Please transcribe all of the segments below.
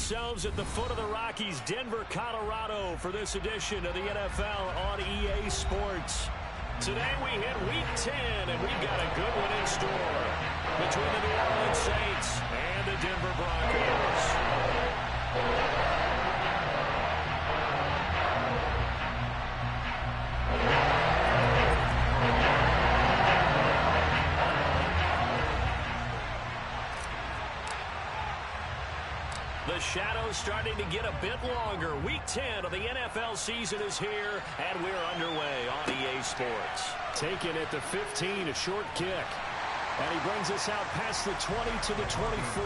ourselves at the foot of the Rockies, Denver, Colorado, for this edition of the NFL on EA Sports. Today we hit Week 10, and we've got a good one in store between the New Orleans Saints and the Denver Broncos. The shadow's starting to get a bit longer. Week 10 of the NFL season is here, and we're underway on EA Sports. Taken at the 15, a short kick. And he brings us out past the 20 to the 24.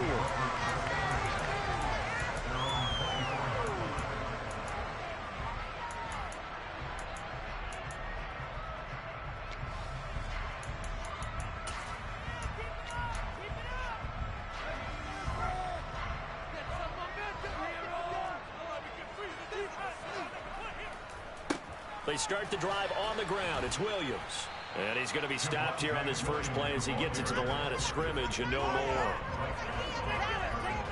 They start the drive on the ground. It's Williams. And he's going to be stopped here on this first play as he gets it to the line of scrimmage and no more.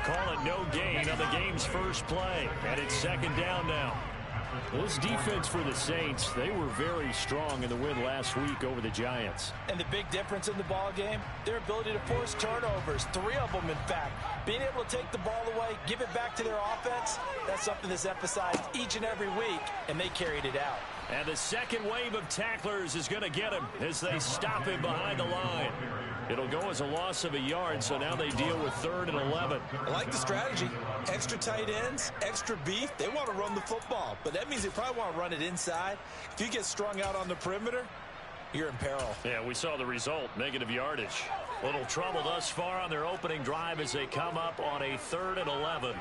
Call it no gain on the game's first play. And it's second down now. This defense for the Saints, they were very strong in the win last week over the Giants. And the big difference in the ball game, their ability to force turnovers, 3 of them in fact. Being able to take the ball away, give it back to their offense, that's something that's emphasized each and every week, and they carried it out. And the second wave of tacklers is going to get him as they stop him behind the line. It'll go as a loss of a yard, so now they deal with 3rd and 11. I like the strategy. Extra tight ends, extra beef. They want to run the football, but that means they probably want to run it inside. If you get strung out on the perimeter, you're in peril. Yeah, we saw the result, negative yardage. Little trouble thus far on their opening drive as they come up on a 3rd and 11.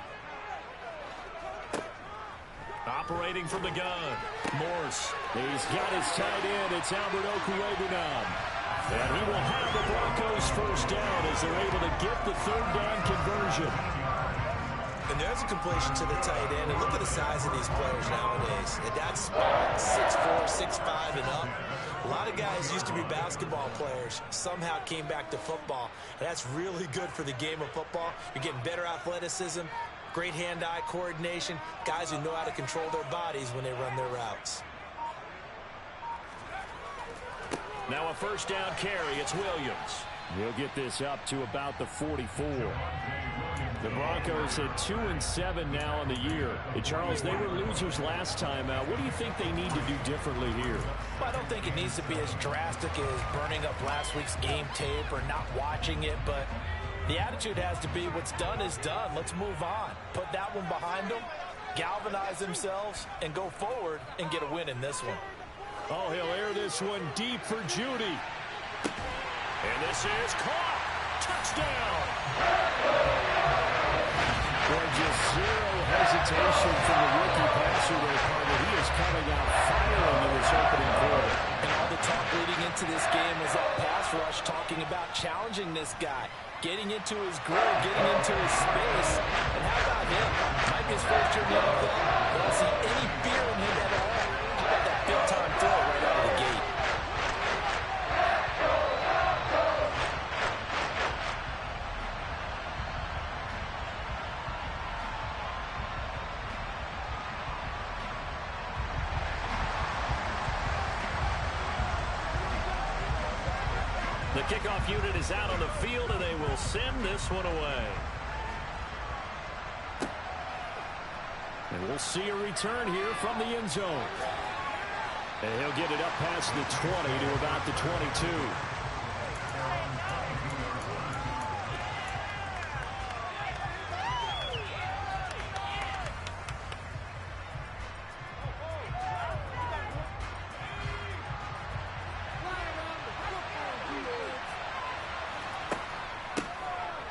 Operating from the gun, Morse. He's got his tight end. It's Albert Okuegbunam. And he will have the Broncos first down as they're able to get the 3rd down conversion. And there's a completion to the tight end. And look at the size of these players nowadays. At that spot, 6'4", 6'5", and up. A lot of guys used to be basketball players, somehow came back to football. And that's really good for the game of football. You're getting better athleticism, great hand-eye coordination, guys who know how to control their bodies when they run their routes. Now a first down carry. It's Williams. He'll get this up to about the 44. The Broncos at 2-7 now in the year. And Charles, they were losers last time out. What do you think they need to do differently here? Well, I don't think it needs to be as drastic as burning up last week's game tape or not watching it, but the attitude has to be what's done is done. Let's move on. Put that one behind them, galvanize themselves, and go forward and get a win in this one. Oh, he'll air this one deep for Judy. And this is caught. Touchdown. Well, just zero hesitation from the rookie passer there, partner. He is coming out firing in this opening quarter. And all the talk leading into this game was that pass rush talking about challenging this guy, getting into his grill, getting into his space. And how about him? Might be his first year in the NFL. I don't see any fear in him at all. How about that big-time throw right out of the gate? The kickoff unit is out on the field, and they will send this one away. And we'll see a return here from the end zone. And he'll get it up past the 20 to about the 22.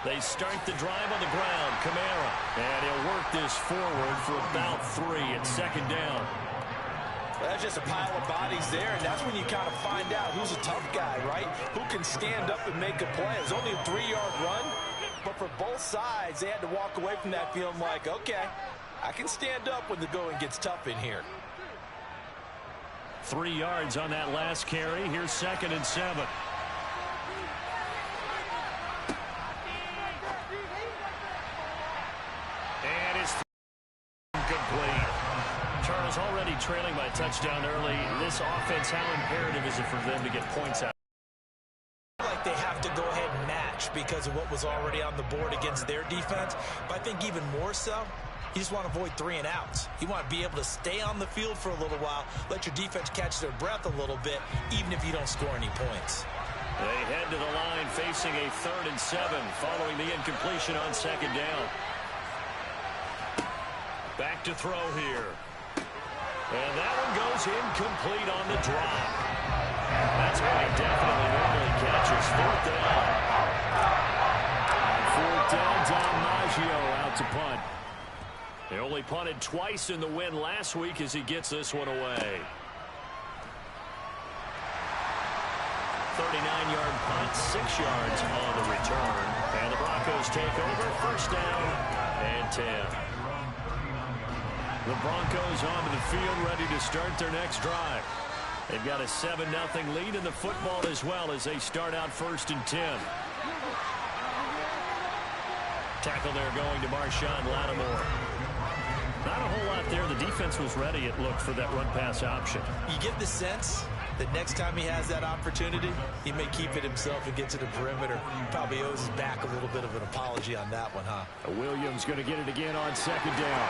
They start the drive on the ground. Kamara. And he'll work this forward for about 3 at second down. Well, that's just a pile of bodies there, and that's when you kind of find out who's a tough guy, right? Who can stand up and make a play. It was only a 3-yard run, but for both sides, they had to walk away from that feeling like, okay, I can stand up when the going gets tough in here. 3 yards on that last carry. Here's 2nd and 7. trailing by a touchdown early. This offense, how imperative is it for them to get points out? Like they have to go ahead and match because of what was already on the board against their defense. But I think even more so, you just want to avoid 3 and outs. You want to be able to stay on the field for a little while, let your defense catch their breath a little bit, even if you don't score any points. They head to the line facing a 3rd and 7 following the incompletion on 2nd down. Back to throw here. And that one goes incomplete on the drop. That's why he definitely normally catches. 4th down. On 4th down, Don Maggio out to punt. They only punted twice in the win last week as he gets this one away. 39-yard punt, 6 yards on the return. And the Broncos take over, 1st down and 10. The Broncos onto the field, ready to start their next drive. They've got a 7-0 lead in the football as well as they start out 1st and 10. Tackle there going to Marshawn Lattimore. Not a whole lot there. The defense was ready, it looked, for that run-pass option. You get the sense that next time he has that opportunity, he may keep it himself and get to the perimeter. Probably owes his back a little bit of an apology on that one, huh? Williams going to get it again on 2nd down.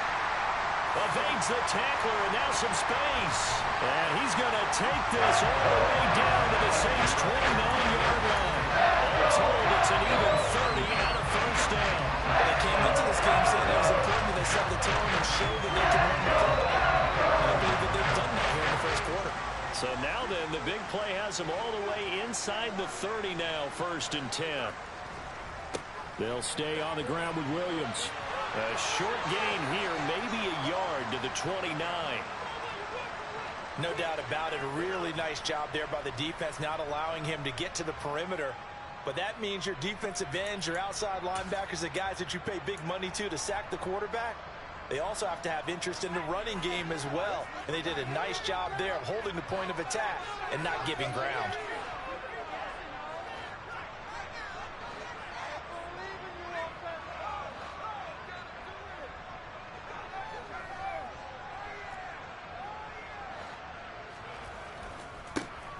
Evades the tackler, and now some space. And he's going to take this all the way down to the Saints' 29-yard line. All told, it's an even 30 out of 1st down. They came into this game saying it was important that they set the tone and show that they can run the football. And I believe that they've done that here in the 1st quarter. So now then, the big play has them all the way inside the 30 now, 1st and 10. They'll stay on the ground with Williams. A short gain here, maybe a yard to the 29. No doubt about it. A really nice job there by the defense, not allowing him to get to the perimeter. But that means your defensive ends, your outside linebackers, the guys that you pay big money to sack the quarterback, they also have to have interest in the running game as well. And they did a nice job there of holding the point of attack and not giving ground.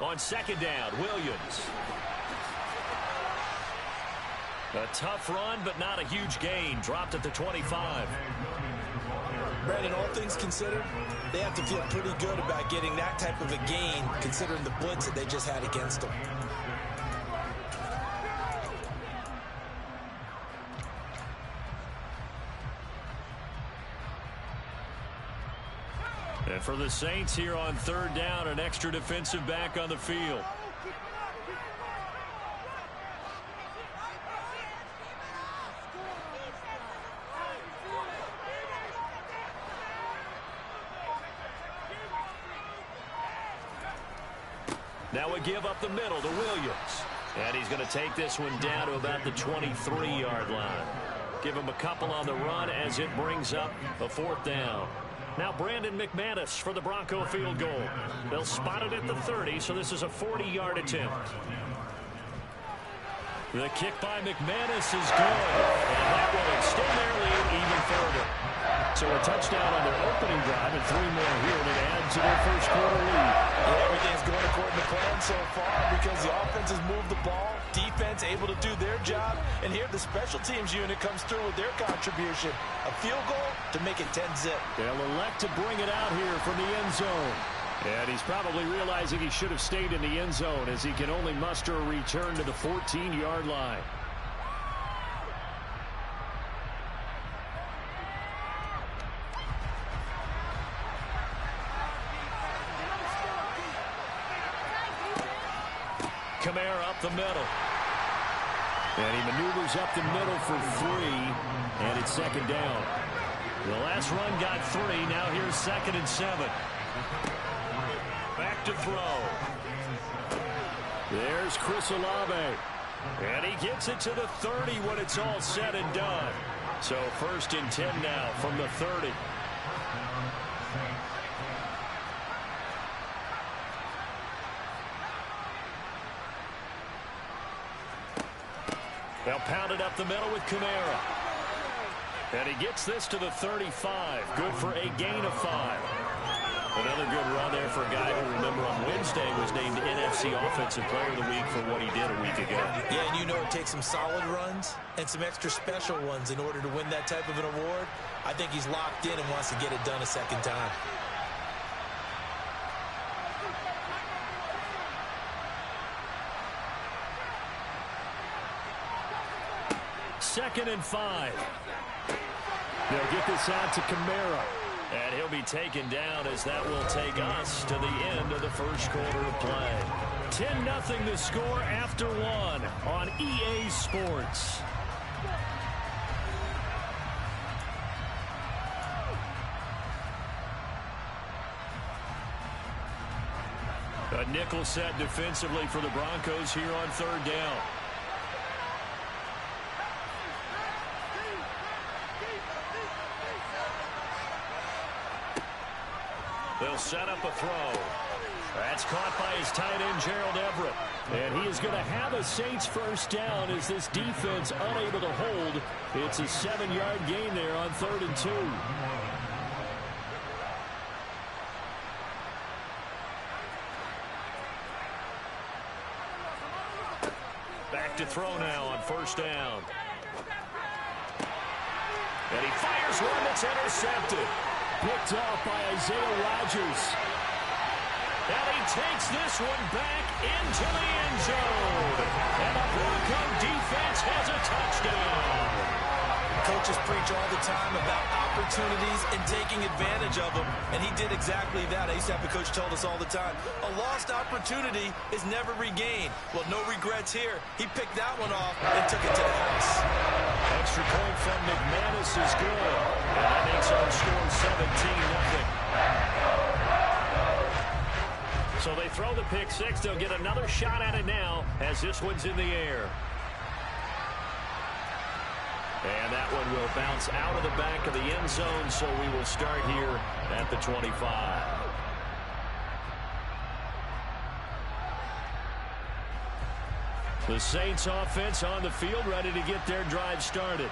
On 2nd down, Williams. A tough run, but not a huge gain. Dropped at the 25. Brandon, all things considered, they have to feel pretty good about getting that type of a gain, considering the blitz that they just had against them. And for the Saints here on 3rd down, an extra defensive back on the field. Now a give up the middle to Williams. And he's going to take this one down to about the 23-yard line. Give him a couple on the run as it brings up a 4th down. Now Brandon McManus for the Bronco field goal. They'll spot it at the 30, so this is a 40-yard attempt. The kick by McManus is good, and that will extend their lead even further. So a touchdown on their opening drive and 3 more here to add to their 1st quarter lead. Yeah, everything's going according to plan so far because the offense has moved the ball, defense able to do their job, and here the special teams unit comes through with their contribution. A field goal to make it 10-zip. They'll elect to bring it out here from the end zone. And he's probably realizing he should have stayed in the end zone as he can only muster a return to the 14-yard line. Kamara up the middle. And he maneuvers up the middle for 3, and it's 2nd down. The last run got 3. Now here's 2nd and 7. Back to throw. There's Chris Olave. And he gets it to the 30 when it's all said and done. So 1st and 10 now from the 30. They'll pound it up the middle with Kamara. And he gets this to the 35. Good for a gain of 5. Another good run there for a guy who, remember, on Wednesday was named NFC Offensive Player of the Week for what he did a week ago. Yeah, and you know it takes some solid runs and some extra special ones in order to win that type of an award. I think he's locked in and wants to get it done a second time. Second and 5. They'll get this out to Kamara. And he'll be taken down as that will take us to the end of the first quarter of play. 10-0 the score after 1 on EA Sports. A nickel set defensively for the Broncos here on third down. They'll set up a throw. That's caught by his tight end, Gerald Everett. And he is going to have a Saints first down as this defense unable to hold. It's a 7-yard gain there on 3rd and 2. Back to throw now on first down. And he fires one that's intercepted. Picked off by Isaiah Rodgers. And he takes this one back into the end zone. And the Bronco defense has a touchdown. Coaches preach all the time about opportunities and taking advantage of them, and he did exactly that. I used to have a coach told us all the time, a lost opportunity is never regained. Well, no regrets here. He picked that one off and took it to the house. Extra point from McManus is good. And that makes our score 17-0. So they throw the pick six. They'll get another shot at it now as this one's in the air. And that one will bounce out of the back of the end zone, so we will start here at the 25. The Saints offense on the field, ready to get their drive started.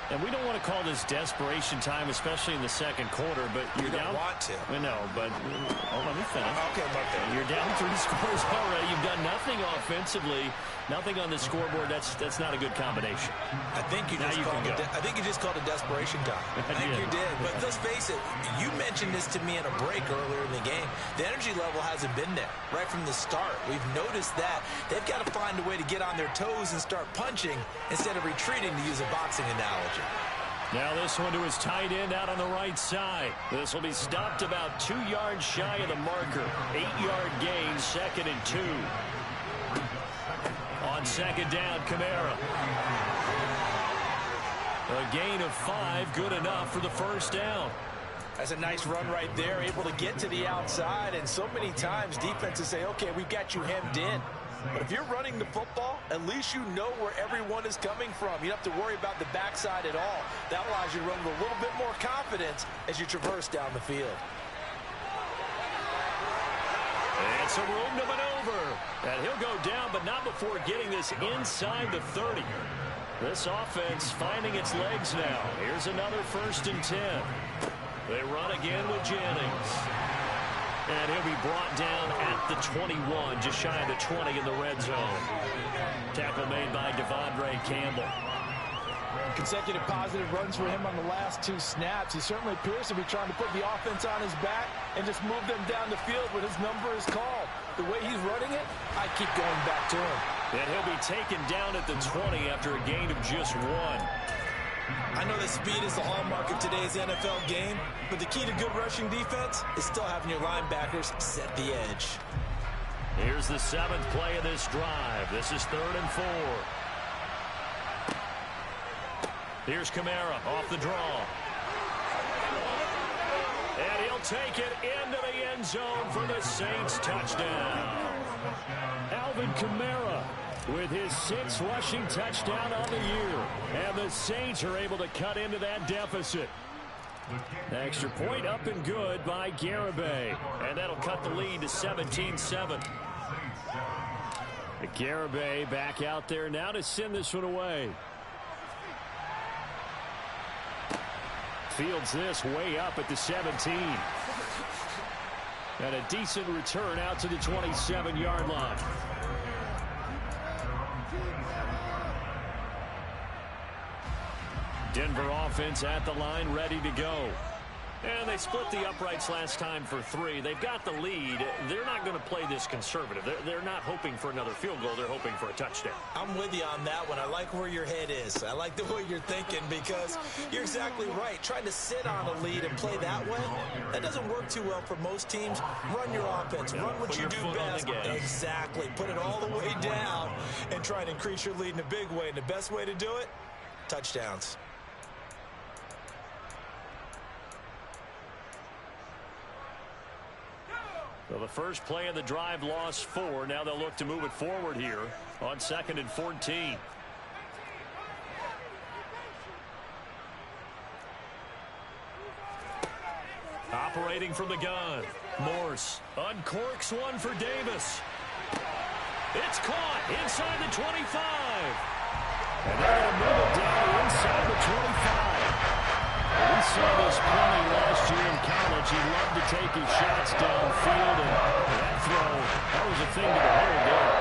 And we don't want to call this desperation time, especially in the second quarter, but you're down. You don't want to. I know, but let me finish. Okay, okay. You're down 3 scores already. You've done nothing offensively, nothing on the scoreboard. That's not a good combination. I think you just called it desperation time. I think you did. But let's face it, you mentioned this to me in a break earlier in the game. The energy level hasn't been there right from the start. We've noticed that. They've got to find a way to get on their toes and start punching instead of retreating, to use a boxing analogy. Now this one to his tight end out on the right side. This will be stopped about 2 yards shy of the marker. 8-yard gain, 2nd and 2. On second down, Kamara. A gain of 5, good enough for the first down. That's a nice run right there, able to get to the outside. And so many times defenses say, okay, we've got you hemmed in. But if you're running the football, at least you know where everyone is coming from. You don't have to worry about the backside at all. That allows you to run with a little bit more confidence as you traverse down the field. And some room to maneuver. And he'll go down, but not before getting this inside the 30. This offense finding its legs now. Here's another 1st and 10. They run again with Jennings. And he'll be brought down at the 21, just shy of the 20 in the red zone. Tackle made by Devondre Campbell. Consecutive positive runs for him on the last 2 snaps. He certainly appears to be trying to put the offense on his back and just move them down the field when his number is called. The way he's running it, I keep going back to him. And he'll be taken down at the 20 after a gain of just 1. I know that speed is the hallmark of today's NFL game, but the key to good rushing defense is still having your linebackers set the edge. Here's the 7th play of this drive. This is 3rd and 4. Here's Kamara off the draw. And he'll take it into the end zone for the Saints touchdown. Alvin Kamara with his 6th rushing touchdown on the year. And the Saints are able to cut into that deficit. Extra point up and good by Garibay. And that'll cut the lead to 17-7. Garibay back out there now to send this one away. Fields this way up at the 17. And a decent return out to the 27-yard line. Denver offense at the line, ready to go. And they split the uprights last time for 3. They've got the lead. They're not going to play this conservative. They're not hoping for another field goal. They're hoping for a touchdown. I'm with you on that one. I like where your head is. I like the way you're thinking because you're exactly right. Trying to sit on a lead and play that way, that doesn't work too well for most teams. Run your offense. Run what you do best. Exactly. Put it all the way down and try and increase your lead in a big way. And the best way to do it, touchdowns. So the first play of the drive lost 4. Now they'll look to move it forward here on 2nd and 14. Operating from the gun. Morse uncorks one for Davis. It's caught inside the 25. And they're going to move it down inside the 25. We saw this plenty last year in college. He loved to take his shots downfield, and that throw, that was a thing to behold there.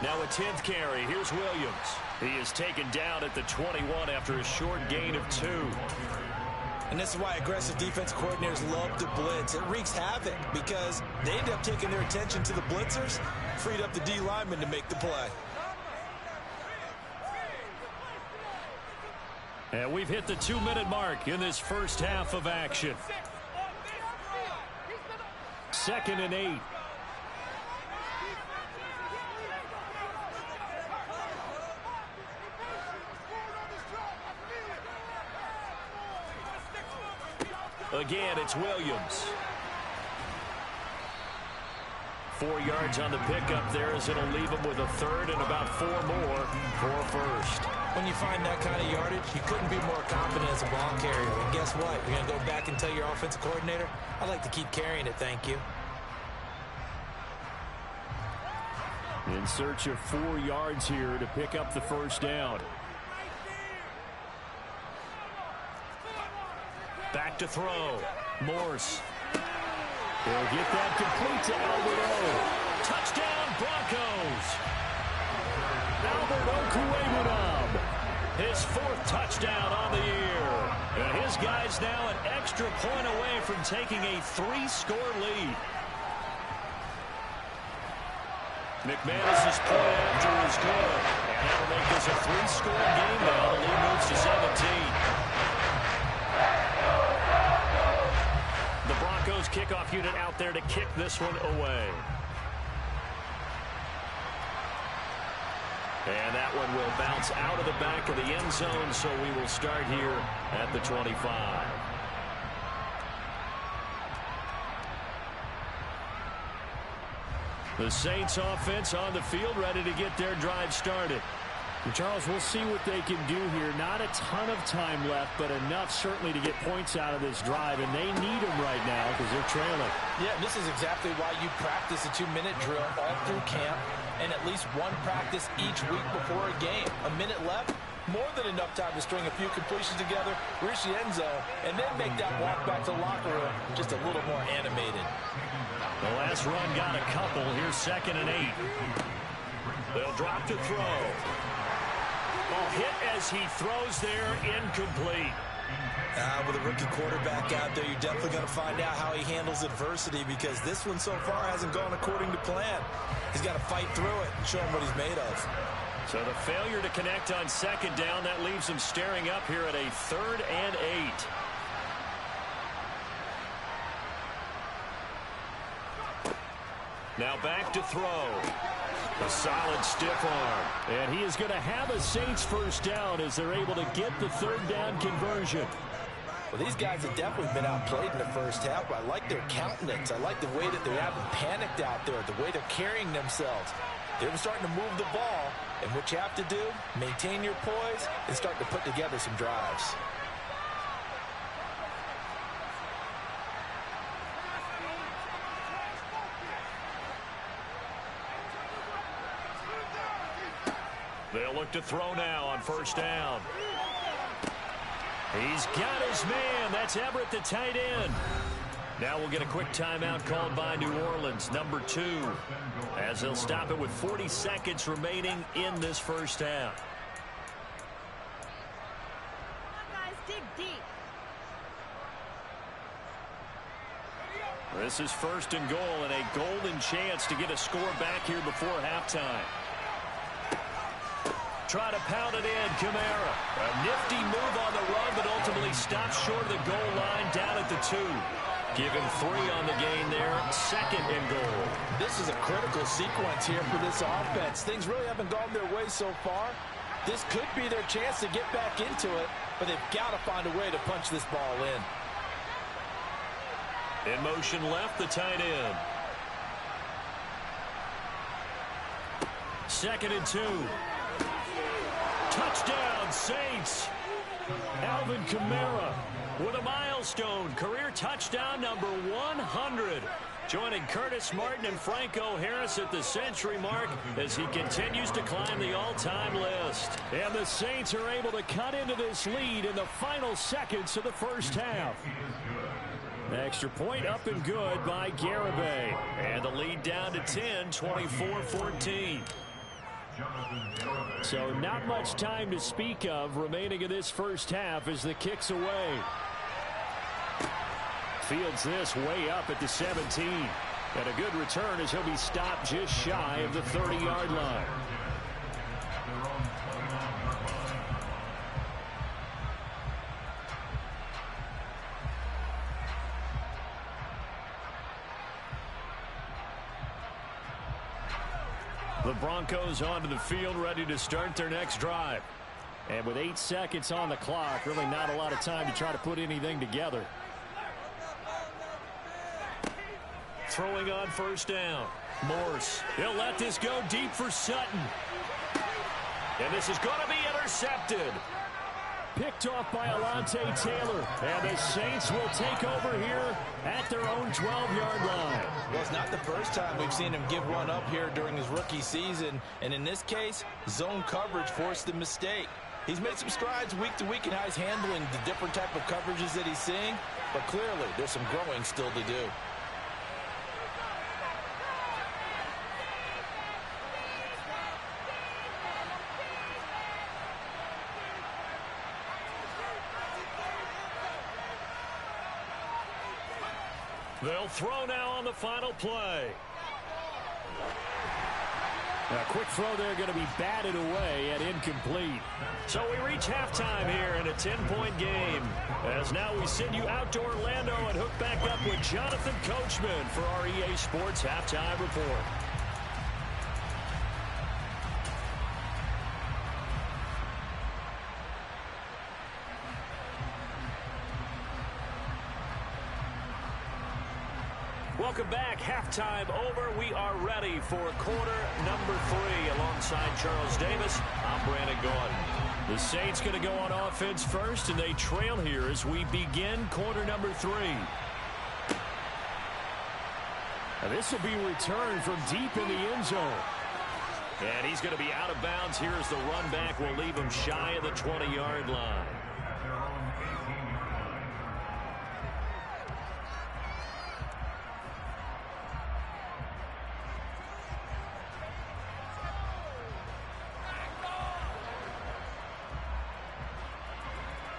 Now a 10th carry. Here's Williams. He is taken down at the 21 after a short gain of 2. And this is why aggressive defense coordinators love to blitz. It wreaks havoc because they end up taking their attention to the blitzers, freed up the D lineman to make the play. And we've hit the 2-minute mark in this first half of action. 2nd and 8. Again, it's Williams. 4 yards on the pickup there as it'll leave him with a 3rd and about 4 more for a first. When you find that kind of yardage, you couldn't be more confident as a ball carrier. And guess what? You're going to go back and tell your offensive coordinator, I'd like to keep carrying it, thank you. In search of 4 yards here to pick up the first down. Back to throw. Morse. He'll get that complete to Albert. Touchdown, Broncos. Albert Okwuegbunam, his 4th touchdown on the year. And his guy's now an extra point away from taking a 3-score lead. McManus's point after is good. And that'll make this a 3-score game now. The lead moves to 17. The Broncos kickoff unit out there to kick this one away. And that one will bounce out of the back of the end zone, so we will start here at the 25. The Saints offense on the field, ready to get their drive started. And Charles, we'll see what they can do here. Not a ton of time left, but enough certainly to get points out of this drive, and they need them right now because they're trailing. Yeah, this is exactly why you practice a 2-minute drill all through camp and at least one practice each week before a game. A minute left, more than enough time to string a few completions together, reach the end zone, and then make that walk back to the locker room just a little more animated. The last run got a couple. Here's 2nd and 8. They'll drop to throw. Ball hit as he throws there, incomplete. With a rookie quarterback out there, you're definitely going to find out how he handles adversity because this one so far hasn't gone according to plan. He's got to fight through it and show him what he's made of. So the failure to connect on 2nd down, that leaves him staring up here at a 3rd and 8. Now back to throw. A solid stiff arm. And he is going to have a Saints first down as they're able to get the 3rd down conversion. Well, these guys have definitely been outplayed in the first half, but I like their countenance. I like the way that they haven't panicked out there, the way they're carrying themselves. They're starting to move the ball, and what you have to do, maintain your poise and start to put together some drives. They'll look to throw now on 1st down. He's got his man. That's Everett, the tight end. Now we'll get a quick timeout called by New Orleans, number 2, as they'll stop it with 40 seconds remaining in this first half. Guys, dig deep. This is first and goal, and a golden chance to get a score back here before halftime. Try to pound it in, Kamara. A nifty move on the run, but ultimately stops short of the goal line down at the 2. Give him 3 on the gain there, second and goal. This is a critical sequence here for this offense. Things really haven't gone their way so far. This could be their chance to get back into it, but they've got to find a way to punch this ball in. In motion left, the tight end. Second and 2. Touchdown, Saints. Alvin Kamara with a milestone. Career touchdown number 100. Joining Curtis Martin and Franco Harris at the century mark as he continues to climb the all-time list. And the Saints are able to cut into this lead in the final seconds of the first half. Extra point up and good by Garibay. And the lead down to 10, 24-14. So not much time to speak of remaining in this first half as the kick's away. Fields this way up at the 17. And a good return as he'll be stopped just shy of the 30-yard line. The Broncos onto the field, ready to start their next drive. And with 8 seconds on the clock, really not a lot of time to try to put anything together. Throwing on first down. Morse. He'll let this go deep for Sutton. And this is going to be intercepted. Picked off by Alontae Taylor. And the Saints will take over here at their own 12-yard line. Well, it's not the first time we've seen him give one up here during his rookie season. And in this case, zone coverage forced the mistake. He's made some strides week to week in how he's handling the different type of coverages that he's seeing. But clearly, there's some growing still to do. They'll throw now on the final play. A quick throw there going to be batted away and incomplete. So we reach halftime here in a 10-point game. As now we send you out to Orlando and hook back up with Jonathan Coachman for our EA Sports Halftime Report. Welcome back. Halftime over. We are ready for quarter number 3. Alongside Charles Davis, I'm Brandon Gordon. The Saints going to go on offense first, and they trail here as we begin quarter number 3. And this will be returned from deep in the end zone. And he's going to be out of bounds here as the run back will leave him shy of the 20-yard line.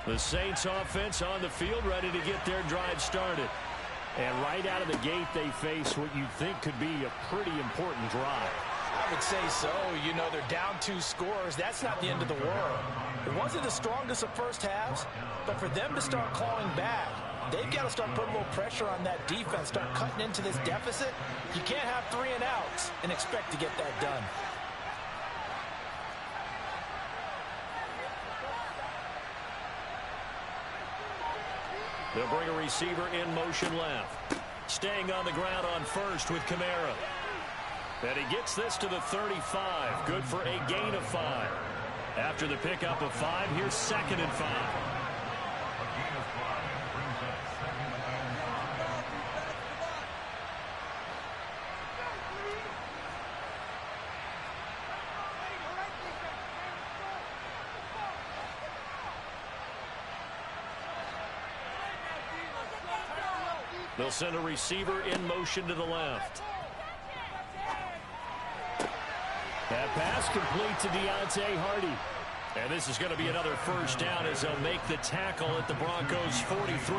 The Saints offense on the field ready to get their drive started. And right out of the gate, they face what you'd think could be a pretty important drive. I would say so. You know, they're down 2 scores. That's not the end of the world. It wasn't the strongest of first halves, but for them to start clawing back, they've got to start putting a little pressure on that defense, start cutting into this deficit. You can't have 3 and outs and expect to get that done. They'll bring a receiver in motion left. Staying on the ground on first with Kamara. And he gets this to the 35. Good for a gain of 5. After the pickup of 5, here's 2nd and 5. They'll send a receiver in motion to the left. That pass complete to Deontay Hardy. And this is going to be another first down as they'll make the tackle at the Broncos' 43.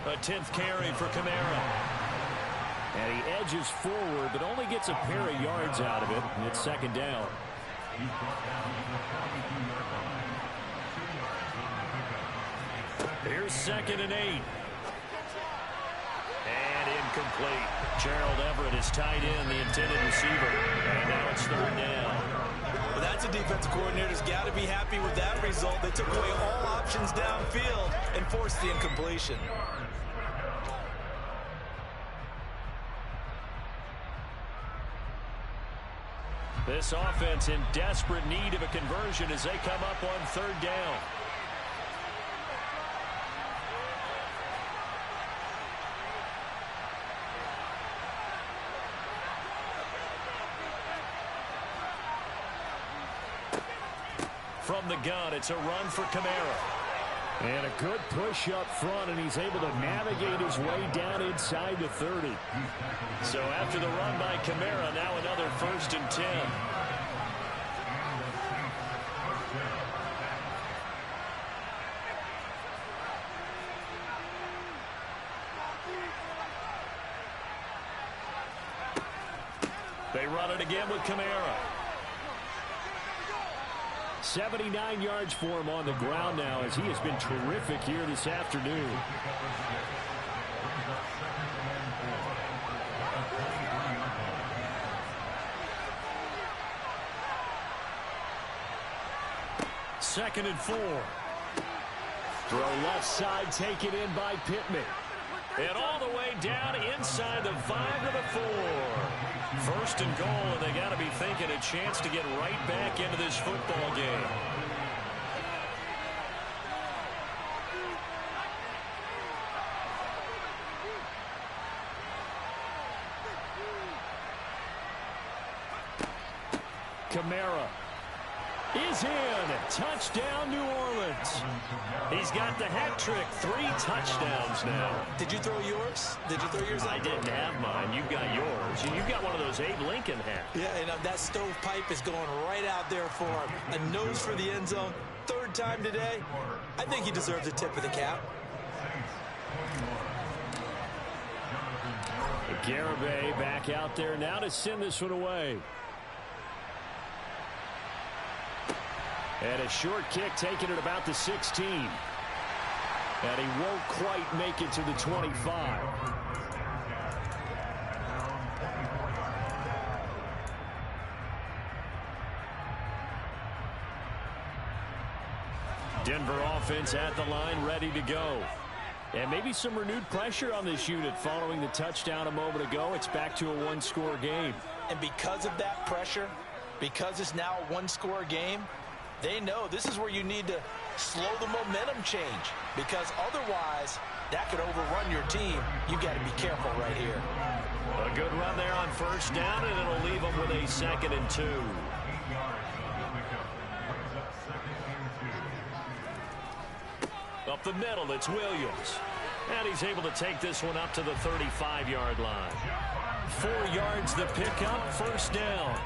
A 10th carry for Kamara. And he edges forward, but only gets a pair of yards out of it. And it's second down. Here's 2nd and 8. And incomplete. Gerald Everett is tied in, the intended receiver. And now it's 3rd down. Well, that's a defensive coordinator's got to be happy with that result. They took away all options downfield and forced the incompletion. This offense in desperate need of a conversion as they come up on 3rd down. From the gun, it's a run for Kamara. And a good push up front, and he's able to navigate his way down inside the 30. So after the run by Kamara, now another 1st and 10. They run it again with Kamara. 79 yards for him on the ground now as he has been terrific here this afternoon. Second and 4. Throw left side taken in by Pittman. And all the way down inside the 5 to the 4. 1st and goal, and they got to be thinking a chance to get right back into this football game. Kamara is in. Touchdown, New Orleans. He's got the hat trick. 3 touchdowns now. Did you throw yours? Did you throw yours? I didn't have mine. You've got yours. You've got one of those Abe Lincoln hats. Yeah, and that stovepipe is going right out there for him. A nose for the end zone. 3rd time today. I think he deserves a tip of the cap. Garibay back out there now to send this one away. And a short kick taken at about the 16. And he won't quite make it to the 25. Denver offense at the line, ready to go. And maybe some renewed pressure on this unit following the touchdown a moment ago. It's back to a 1-score game. And because of that pressure, because it's now a 1-score game, they know this is where you need to slow the momentum change, because otherwise that could overrun your team. You got to be careful right here. A good run there on 1st down, and it'll leave them with a 2nd and 2. Up the middle, it's Williams. And he's able to take this one up to the 35-yard line. 4 yards the pickup, 1st down.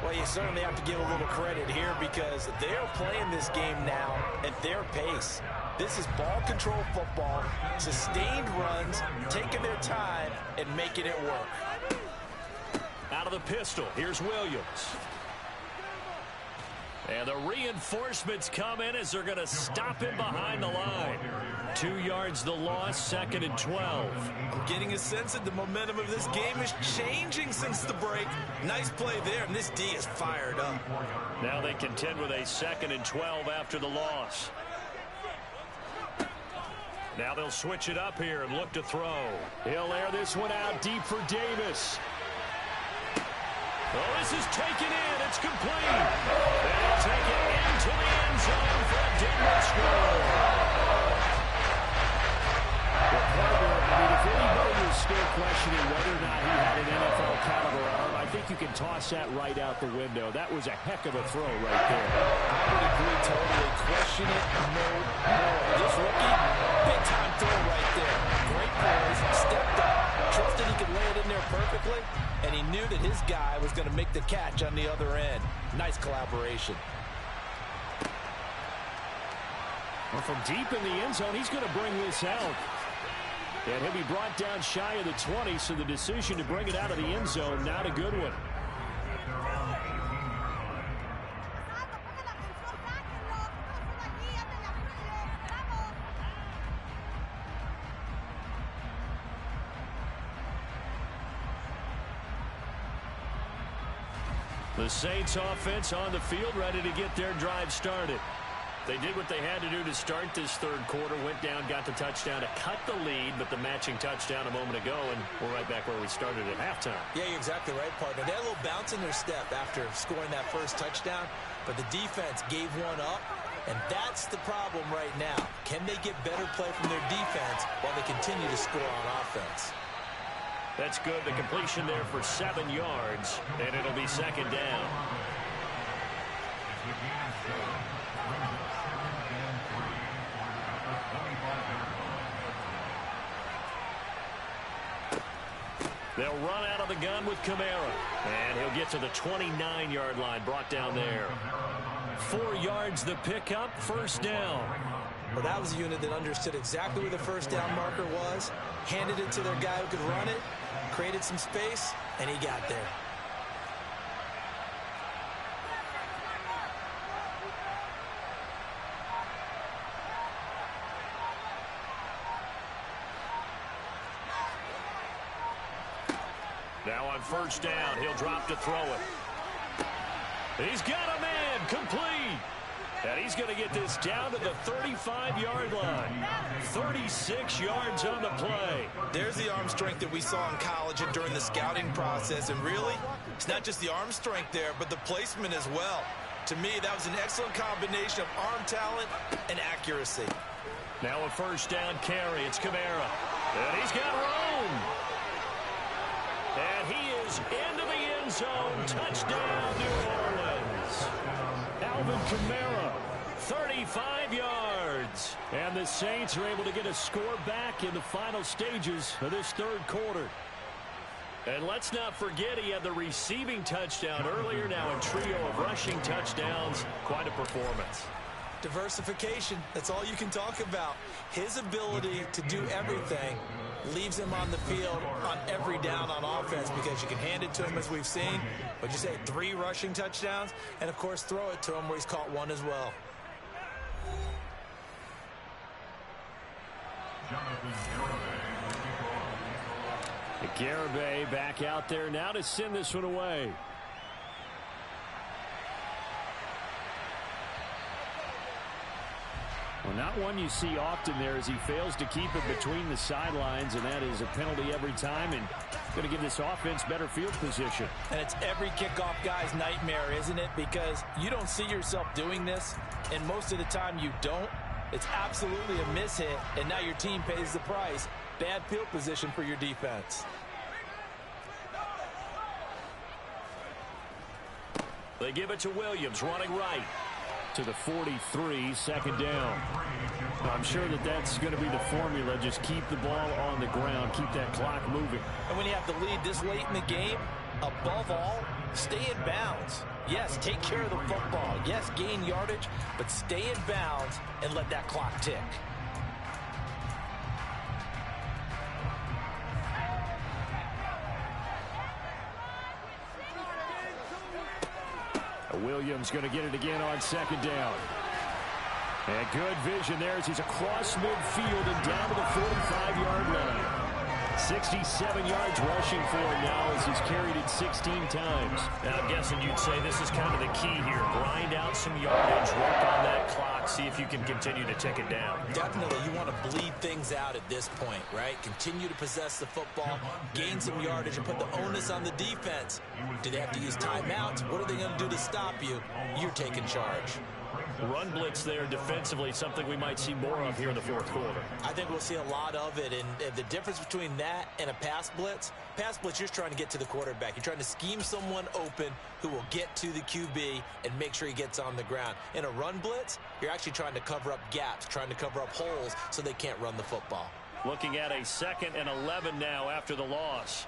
Well, you certainly have to give a little credit here because they're playing this game now at their pace. This is ball control football, sustained runs, taking their time and making it work. Out of the pistol, here's Williams. And the reinforcements come in as they're going to stop him behind the line. 2 yards the loss, 2nd and 12. I'm getting a sense that the momentum of this game is changing since the break. Nice play there, and this D is fired up. Now they contend with a 2nd and 12 after the loss. Now they'll switch it up here and look to throw. He'll air this one out deep for Davis. Oh, this is taken in. It's complete. They'll take it into the end zone for a Denver score. Well, partner, I mean, if anybody is still questioning whether or not he had an NFL caliber arm, I think think you can toss that right out the window. That was a heck of a throw right there. I would agree totally. Question it no more. This rookie, big-time throw right there. Great poise, stepped up, trusted he could lay it in there perfectly, and he knew that his guy was going to make the catch on the other end. Nice collaboration. Well, from deep in the end zone, he's going to bring this out. And he'll be brought down shy of the 20, so the decision to bring it out of the end zone, not a good one. The Saints offense on the field, ready to get their drive started. They did what they had to do to start this third quarter, went down, got the touchdown to cut the lead, but the matching touchdown a moment ago, and we're right back where we started at halftime. Yeah, you're exactly right, partner. They had a little bounce in their step after scoring that first touchdown, but the defense gave one up, and that's the problem right now. Can they get better play from their defense while they continue to score on offense? That's good. The completion there for 7 yards, and it'll be second down. They'll run out of the gun with Kamara. And he'll get to the 29-yard line, brought down there. 4 yards the pickup, first down. Well, that was a unit that understood exactly where the first down marker was, handed it to their guy who could run it, created some space, and he got there. Now on first down, he'll drop to throw it. He's got a man, complete. And he's going to get this down to the 35-yard line. 36 yards on the play. There's the arm strength that we saw in college and during the scouting process. And really, it's not just the arm strength there, but the placement as well. To me, that was an excellent combination of arm talent and accuracy. Now a first down carry. It's Kamara. And he's got room. And he is into the end zone. Touchdown, New Orleans. Alvin Kamara, 35 yards. And the Saints are able to get a score back in the final stages of this third quarter. And let's not forget he had the receiving touchdown earlier. Now a trio of rushing touchdowns. Quite a performance. Diversification, that's all you can talk about. His ability to do everything leaves him on the field on every down on offense because you can hand it to him as we've seen. But you say 3 rushing touchdowns and, of course, throw it to him where he's caught 1 as well. Garibay back out there now to send this one away. Well, not one you see often there as he fails to keep it between the sidelines, and that is a penalty every time, and going to give this offense better field position. And it's every kickoff guy's nightmare, isn't it? Because you don't see yourself doing this, and most of the time you don't. It's absolutely a mishit, and now your team pays the price. Bad field position for your defense. They give it to Williams, running right. To the 43, second down. I'm sure that that's going to be the formula. Just keep the ball on the ground. Keep that clock moving. And when you have the lead this late in the game, above all, stay in bounds. Yes, take care of the football. Yes, gain yardage, but stay in bounds and let that clock tick. Williams going to get it again on second down. And good vision there as he's across midfield and down to the 45-yard line. 67 yards rushing for him now as he's carried it 16 times. And I'm guessing you'd say this is kind of the key here. Grind out some yardage, work on that clock, see if you can continue to tick it down. Definitely, you want to bleed things out at this point, right? Continue to possess the football, gain some yardage, and put the onus on the defense. Do they have to use timeouts? What are they going to do to stop you? You're taking charge. Run blitz there defensively, something we might see more of here in the fourth quarter. I think we'll see a lot of it, and the difference between that and a pass blitz, you're just trying to get to the quarterback. You're trying to scheme someone open who will get to the QB and make sure he gets on the ground. In a run blitz, you're actually trying to cover up gaps, trying to cover up holes so they can't run the football. Looking at a 2nd and 11 now after the loss.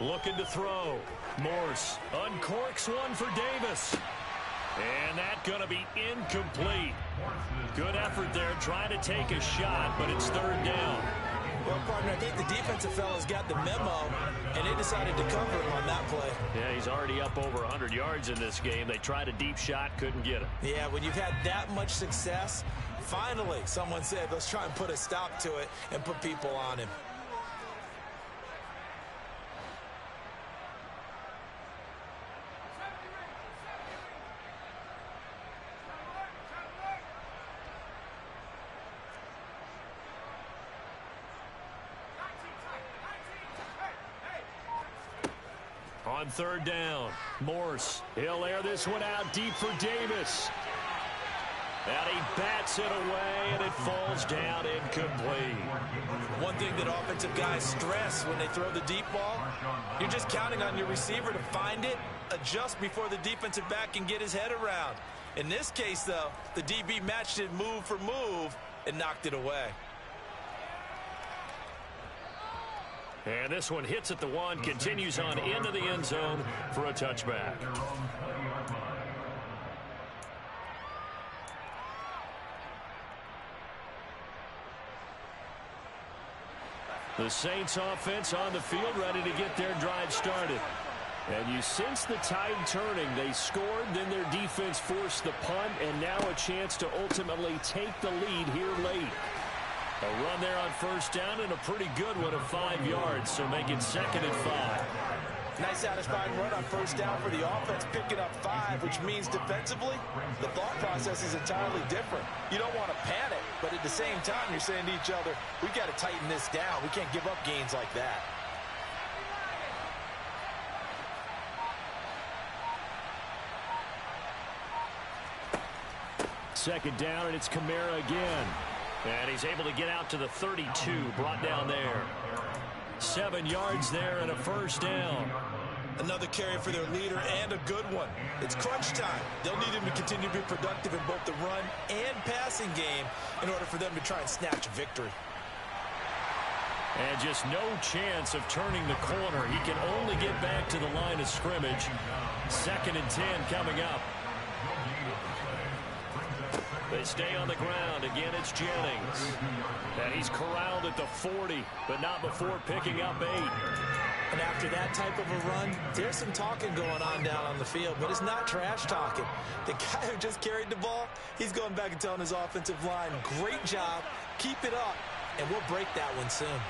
Looking to throw. Morse uncorks one for Davis. And that's going to be incomplete. Good effort there trying to take a shot, but it's 3rd down. Well, partner, I think the defensive fellas got the memo, and they decided to cover him on that play. Yeah, he's already up over 100 yards in this game. They tried a deep shot, couldn't get it. Yeah, when you've had that much success, finally someone said, let's try and put a stop to it and put people on him. On 3rd down, Morse. He'll air this one out deep for Davis. And he bats it away, and it falls down incomplete. One thing that offensive guys stress when they throw the deep ball, you're just counting on your receiver to find it, adjust before the defensive back can get his head around. In this case, though, the DB matched it move for move and knocked it away. And this one hits at the 1, continues on into the end zone for a touchback. The Saints offense on the field, ready to get their drive started. And you sense the tide turning. They scored, then their defense forced the punt, and now a chance to ultimately take the lead here late. A run there on 1st down and a pretty good one of 5 yards, so make it 2nd and 5. Nice satisfying run on 1st down for the offense, picking up 5, which means defensively, the thought process is entirely different. You don't want to panic, but at the same time, you're saying to each other, we've got to tighten this down. We can't give up gains like that. Second down, and it's Kamara again. And he's able to get out to the 32, brought down there. 7 yards there and a 1st down. Another carry for their leader and a good one. It's crunch time. They'll need him to continue to be productive in both the run and passing game in order for them to try and snatch a victory. And just no chance of turning the corner. He can only get back to the line of scrimmage. 2nd and 10 coming up. They stay on the ground. Again, it's Jennings. And he's corralled at the 40, but not before picking up 8. And after that type of a run, there's some talking going on down on the field, but it's not trash talking. The guy who just carried the ball, he's going back and telling his offensive line, great job, keep it up, and we'll break that one soon.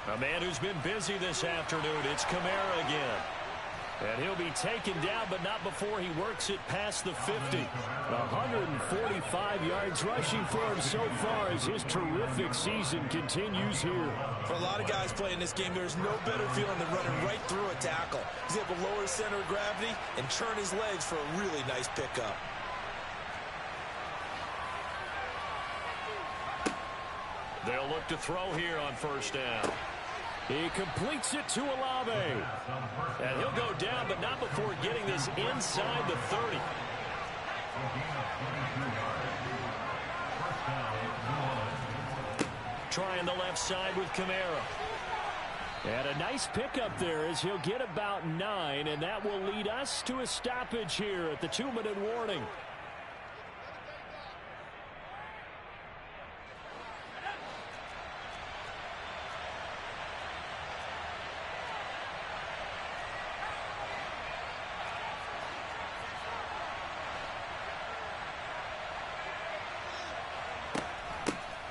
A man who's been busy this afternoon, it's Kamara again. And he'll be taken down, but not before he works it past the 50. 145 yards rushing for him so far as his terrific season continues here. For a lot of guys playing this game, there's no better feeling than running right through a tackle. He's able to lower his center of gravity and turn his legs for a really nice pickup. They'll look to throw here on 1st down. He completes it to Olave. And he'll go down, but not before getting this inside the 30. Trying the left side with Kamara. And a nice pickup there as he'll get about 9, and that will lead us to a stoppage here at the 2-minute warning.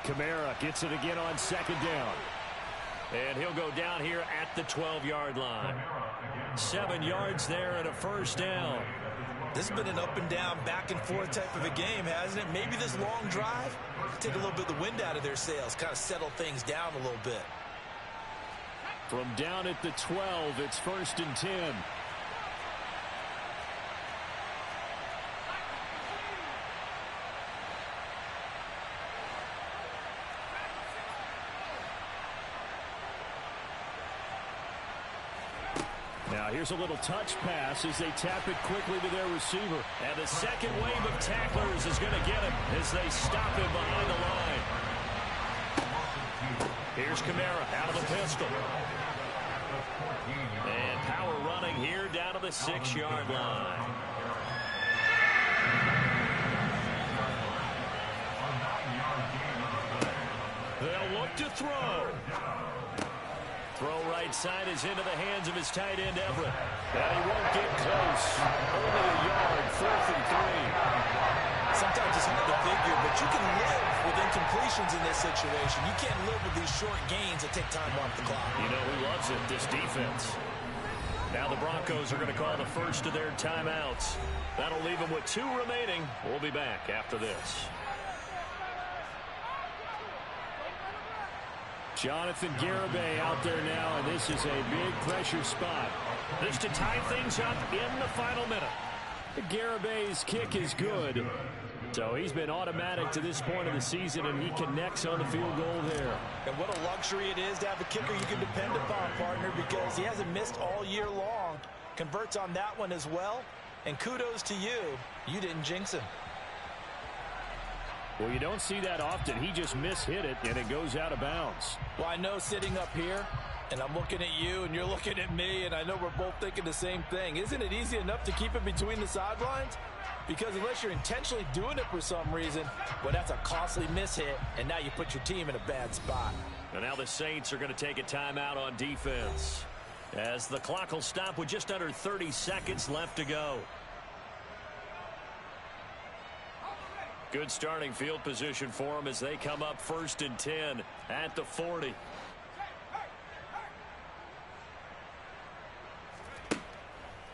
Kamara gets it again on 2nd down. And he'll go down here at the 12-yard line. 7 yards there and a first down. This has been an up-and-down, back-and-forth type of a game, hasn't it? Maybe this long drive, take a little bit of the wind out of their sails, kind of settle things down a little bit. From down at the 12, it's 1st and 10. Now here's a little touch pass as they tap it quickly to their receiver. And the second wave of tacklers is going to get him as they stop him behind the line. Here's Kamara out of the pistol. And power running here down to the 6-yard line. They'll look to throw. Throw right side is into the hands of his tight end, Everett. And he won't get close. Only a yard, 4th and 3. Sometimes it's hard to figure, but you can live with incompletions in this situation. You can't live with these short gains that take time off the clock. You know who loves it? This defense. Now the Broncos are going to call the first of their timeouts. That'll leave them with 2 remaining. We'll be back after this. Jonathan Garibay out there now, and this is a big pressure spot. This to tie things up in the final minute. Garibay's kick is good, so he's been automatic to this point of the season, and he connects on the field goal there. And what a luxury it is to have a kicker you can depend upon, partner, because he hasn't missed all year long. Converts on that one as well, and kudos to you. You didn't jinx him. Well, you don't see that often. He just mishit it, and it goes out of bounds. Well, I know sitting up here, and I'm looking at you, and you're looking at me, and I know we're both thinking the same thing. Isn't it easy enough to keep it between the sidelines? Because unless you're intentionally doing it for some reason, well, that's a costly mishit, and now you put your team in a bad spot. And now the Saints are going to take a timeout on defense, as the clock will stop with just under 30 seconds left to go. Good starting field position for them as they come up 1st and 10 at the 40.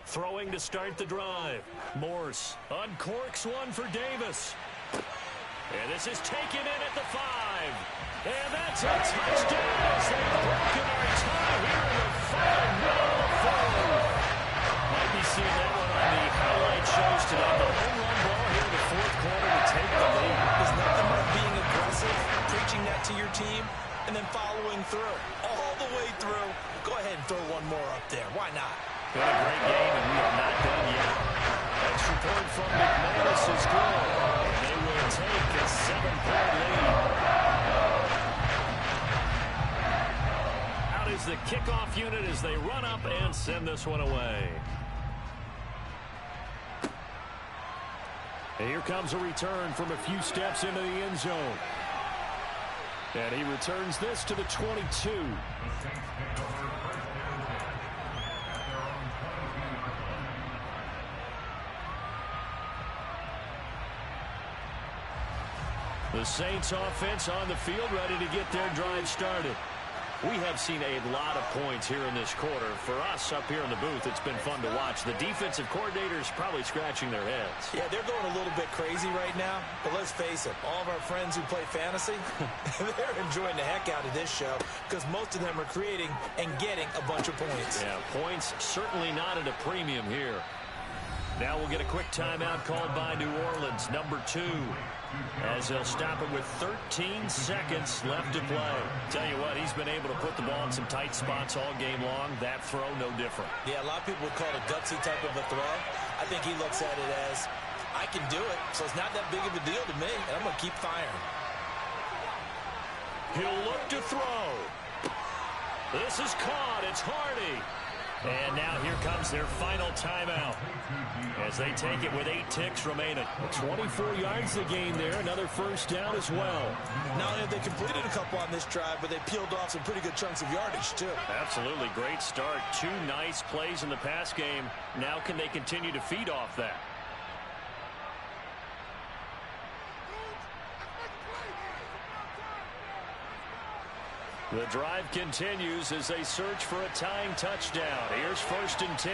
Throwing to start the drive. Morse uncorks one for Davis. And this is taken in at the 5. And that's a touchdown as they've broken our tie here in the final minute of the 4th. Might be seeing that one on the highlight shows today. The home run ball here in the 4th quarter to take the lead. There's nothing like being aggressive, preaching that to your team, and then following through. All the way through. Go ahead and throw one more up there. Why not? Been a great game, and we are not done yet. Extra point from McManus is good. They will take a 7-point lead. Out is the kickoff unit as they run up and send this one away. And here comes a return from a few steps into the end zone. And he returns this to the 22. The Saints offense on the field ready to get their drive started. We have seen a lot of points here in this quarter. For us up here in the booth, it's been fun to watch. The defensive coordinators probably scratching their heads. Yeah, they're going a little bit crazy right now. But let's face it, all of our friends who play fantasy, they're enjoying the heck out of this show because most of them are creating and getting a bunch of points. Yeah, points certainly not at a premium here. Now we'll get a quick timeout called by New Orleans, number 2. As they'll stop it with 13 seconds left to play. Tell you what, he's been able to put the ball in some tight spots all game long. That throw, no different. Yeah, a lot of people would call it a gutsy type of a throw. I think he looks at it as, I can do it, so it's not that big of a deal to me, and I'm going to keep firing. He'll look to throw. This is caught. It's Hardy. And now here comes their final timeout as they take it with 8 ticks remaining. 24 yards the game there. Another first down as well. Not only have they completed a couple on this drive, but they peeled off some pretty good chunks of yardage, too. Absolutely. Great start. 2 nice plays in the pass game. Now can they continue to feed off that? The drive continues as they search for a tying touchdown. Here's 1st and 10.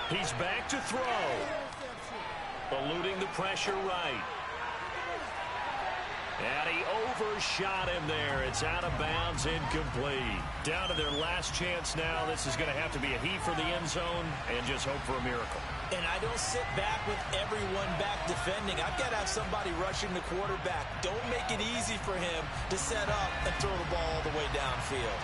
He's back to throw. Eluding the pressure right. And he overshot him there. It's out of bounds, incomplete. Down to their last chance now. This is going to have to be a heave for the end zone and just hope for a miracle. And I don't sit back with everyone back defending. I've got to have somebody rushing the quarterback. Don't make it easy for him to set up and throw the ball all the way downfield.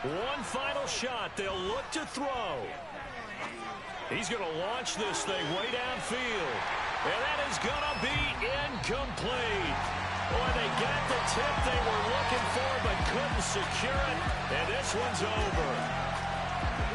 One final shot. They'll look to throw. He's going to launch this thing way downfield. And that is going to be incomplete. Boy, they got the tip they were looking for but couldn't secure it. And this one's over.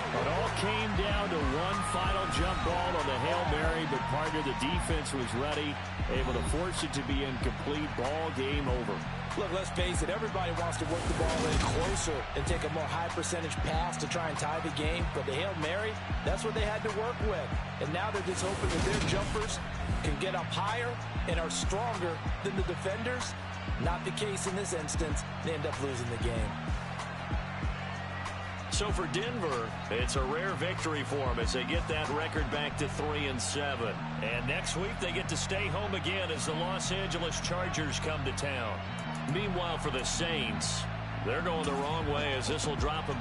It all came down to one final jump ball on the Hail Mary, but partner, the defense was ready, able to force it to be incomplete. Ball game over. Look, let's face it, everybody wants to work the ball in closer and take a more high-percentage pass to try and tie the game. But the Hail Mary, that's what they had to work with. And now they're just hoping that their jumpers can get up higher and are stronger than the defenders. Not the case in this instance. They end up losing the game. So for Denver, it's a rare victory for them as they get that record back to 3-7. And next week they get to stay home again as the Los Angeles Chargers come to town. Meanwhile, for the Saints, they're going the wrong way as this will drop them.